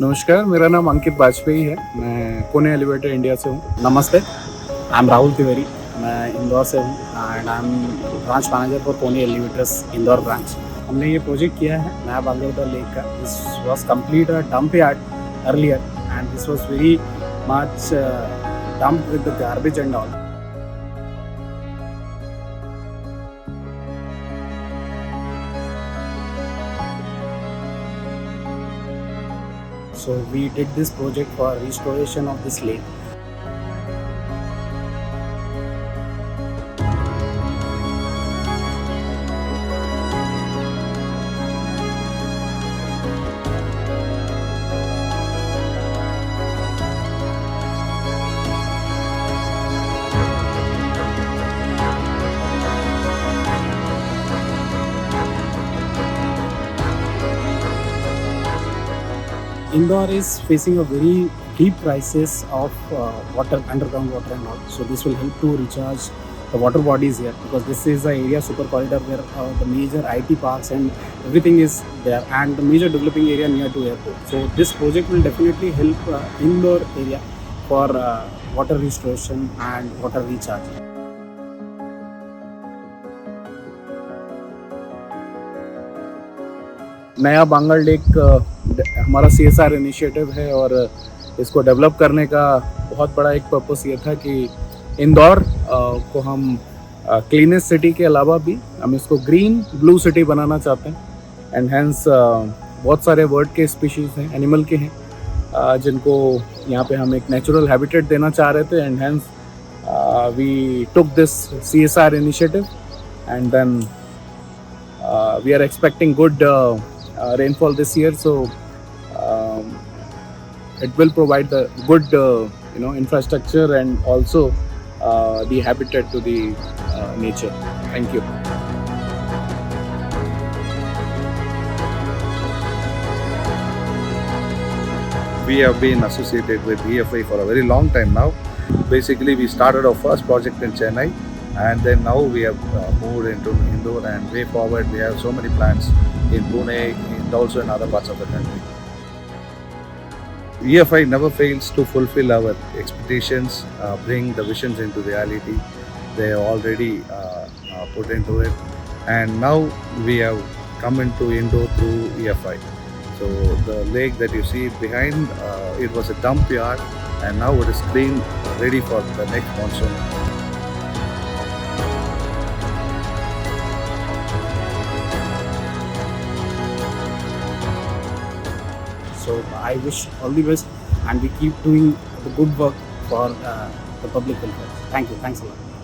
नमस्कार, मेरा नाम अंकित वाजपेयी है। मैं पुणे एलिवेटर इंडिया से हूँ। नमस्ते, आई एम राहुल तिवारी। मैं इंदौर से हूँ and I am branch manager for Pune elevators Indore branch. हमने ये प्रोजेक्ट किया है नया बांगरदा लेक का। This was complete a dump yard earlier and this was very much dump with the garbage and all. So we did this project for restoration of this lake. Indore is facing a very deep crisis of water, underground water and all. So this will help to recharge the water bodies here, because this is the area super corridor where the major IT parks and everything is there, and the major developing area near to airport. So this project will definitely help Indore area for water restoration and water recharge. नया Bangal lake हमारा CSR initiative है और इसको develop करने का बहुत बड़ा एक पर्पस ये था कि इंदौर को हम क्लीनेस्ट सिटी के अलावा भी हम इसको ग्रीन ब्लू सिटी बनाना चाहते हैं. एंड हैंस बहुत सारे बर्ड के स्पीशीज़ हैं, एनिमल के हैं, जिनको यहाँ पे हम एक नेचुरल हैबिटेट देना चाह रहे थे. And hence we took this CSR initiative and then we are expecting good rainfall this year, so it will provide the good infrastructure and also the habitat to the nature. Thank you. We have been associated with E.F.I for a very long time now. Basically, we started our first project in Chennai, and then now we have moved into Indore, and way forward we have so many plans in Pune and also in other parts of the country. E.F.I never fails to fulfill our expectations, bring the visions into reality. They have already put into it, and now we have come into Indore through E.F.I. So the lake that you see behind, it was a dump yard, and now it is clean, ready for the next monsoon. So I wish all the best, and we keep doing the good work for the public welfare. Thank you. Thanks a lot.